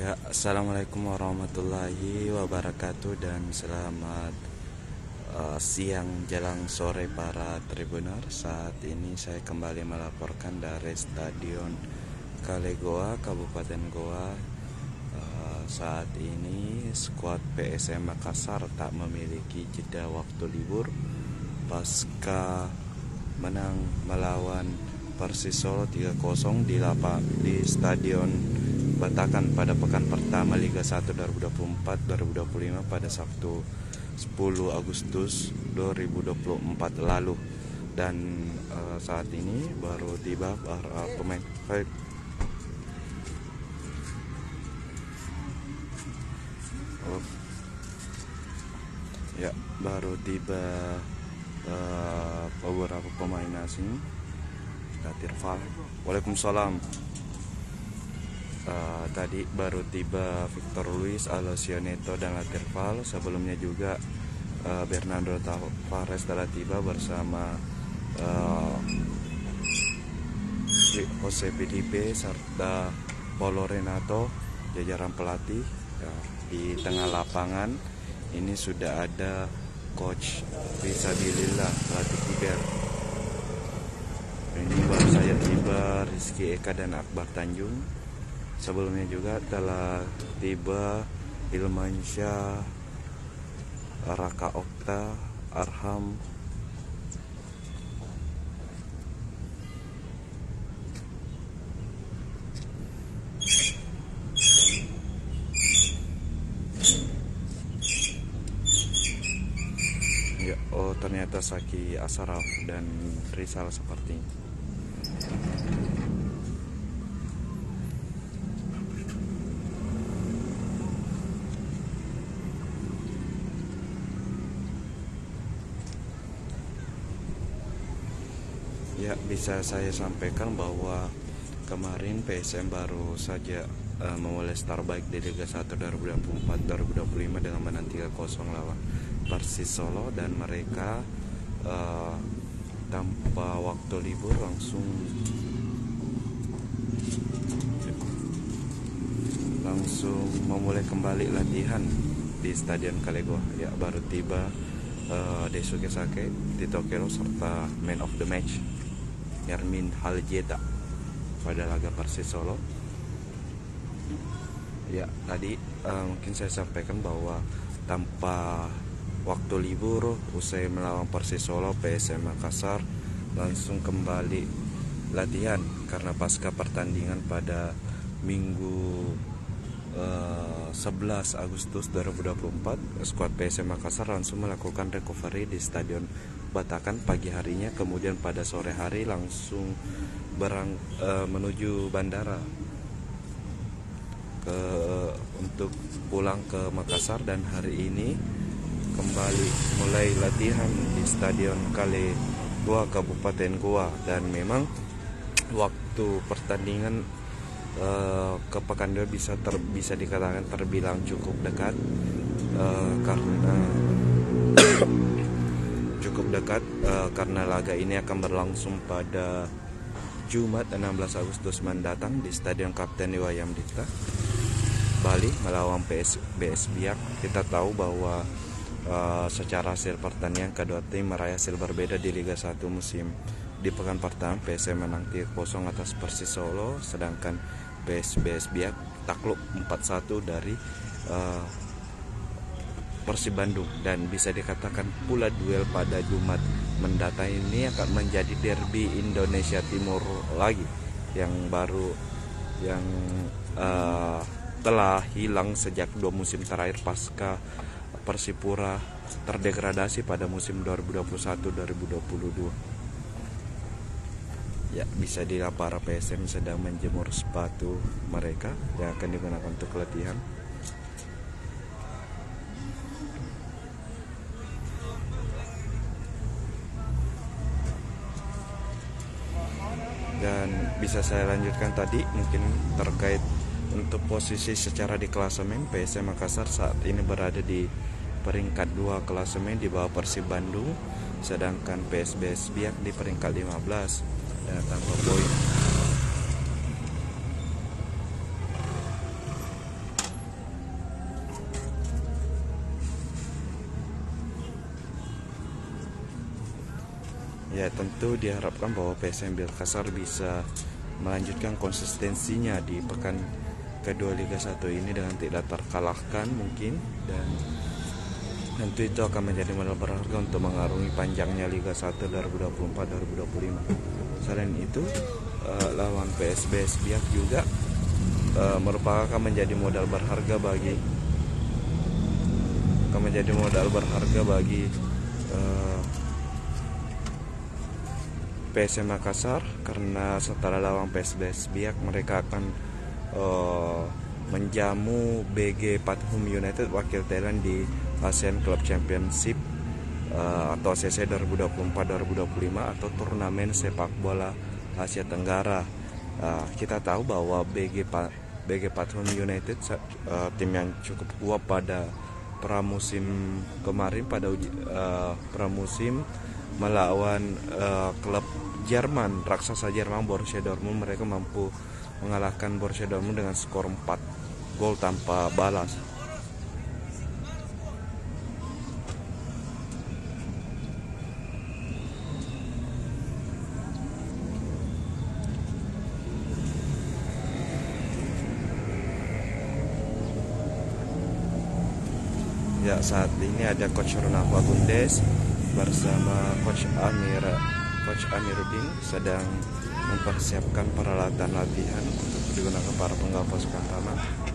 Ya, assalamualaikum warahmatullahi wabarakatuh dan selamat siang jelang sore para tribuner. Saat ini saya kembali melaporkan dari Stadion Kalegoa, Kabupaten Goa. Saat ini skuad PSM Makassar tak memiliki jeda waktu libur pasca menang melawan Persis Solo 3-0 di Stadion Batakan pada pekan pertama Liga 1 2024-2025 pada Sabtu 10 Agustus 2024 lalu. Dan saat ini baru tiba pemain ya baru tiba beberapa pemain asing. Latirval, waalaikumsalam. Tadi baru tiba Victor Luis, Alessio Neto dan Latirval. Sebelumnya juga Bernardo Tavares telah tiba bersama Jose Felipe serta Paulo Renato, jajaran pelatih. Di tengah lapangan ini sudah ada coach Fisabilillah, pelatih kiper. Ini baru saja tiba Rizky Eka dan Akbar Tanjung. Sebelumnya juga telah tiba Ilmansyah, Raka Okta, Arham, ya, ternyata Saki Asaraf dan Rizal sepertinya. Ya, bisa saya sampaikan bahwa kemarin PSM baru saja memulai start baik di Liga 1 2024-2025 dengan menang 3-0 lawan Persis Solo, dan mereka tanpa waktu libur langsung memulai kembali latihan di Stadion Kalegoa. Ya, baru tiba Daisuke Sake, Tito Kelo serta man of the match Yarmin Haljeta pada laga Persis Solo. Ya, tadi mungkin saya sampaikan bahwa tanpa waktu libur usai melawan Persis Solo, PSM Makassar langsung kembali latihan karena pasca pertandingan pada Minggu 11 Agustus 2024, skuad PSM Makassar langsung melakukan recovery di Stadion Batakan pagi harinya, kemudian pada sore hari langsung menuju bandara untuk pulang ke Makassar, dan hari ini kembali mulai latihan di Stadion Kalegoa, Kabupaten Goa. Dan memang waktu pertandingan ke Pekanbaru bisa dikatakan terbilang cukup dekat, karena laga ini akan berlangsung pada Jumat 16 Agustus mendatang di Stadion Kapten Iwayan Dipta, Bali melawan BS Biak. Kita tahu bahwa secara hasil pertandingan kedua tim meraih hasil berbeda di Liga 1 musim. Di pekan pertama PSM menang 3-0 atas Persis Solo, sedangkan BS Biak takluk 4-1 dari Persib Bandung. Dan bisa dikatakan pula duel pada Jumat mendatang ini akan menjadi derby Indonesia Timur lagi yang telah hilang sejak 2 musim terakhir pasca Persipura terdegradasi pada musim 2021-2022. Ya, bisa dilihat para PSM sedang menjemur sepatu mereka yang akan digunakan untuk latihan. Dan bisa saya lanjutkan tadi mungkin terkait untuk posisi secara di klasemen. PSM Makassar saat ini berada di peringkat 2 klasemen di bawah Persib Bandung, sedangkan PSBS Biak di peringkat 15 tanpa poin. Ya tentu diharapkan bahwa PSM Makassar bisa melanjutkan konsistensinya di pekan kedua Liga 1 ini dengan tidak terkalahkan mungkin, dan tentu itu akan menjadi modal berharga untuk mengarungi panjangnya Liga 1 2024-2025. Selain itu, lawan PSBS Biak juga merupakan akan menjadi modal berharga bagi PSM Makassar, karena setelah lawan PSBS Biak mereka akan menjamu BG Pathum United wakil Thailand di ASEAN Club Championship atau ACC 2024-2025 atau turnamen sepak bola Asia Tenggara. Kita tahu bahwa BG Pathum United tim yang cukup kuat pada pramusim kemarin, pada pramusim melawan klub Jerman, raksasa Jerman Borussia Dortmund. Mereka mampu mengalahkan Borussia Dortmund dengan skor 4 gol tanpa balas. Ya, saat ini ada Coach Ronald Wagundes bersama Coach Amiruddin sedang mempersiapkan peralatan latihan untuk digunakan para penggawa pasukan tanah.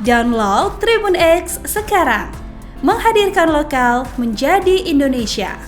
Download Tribun X sekarang, menghadirkan lokal menjadi Indonesia.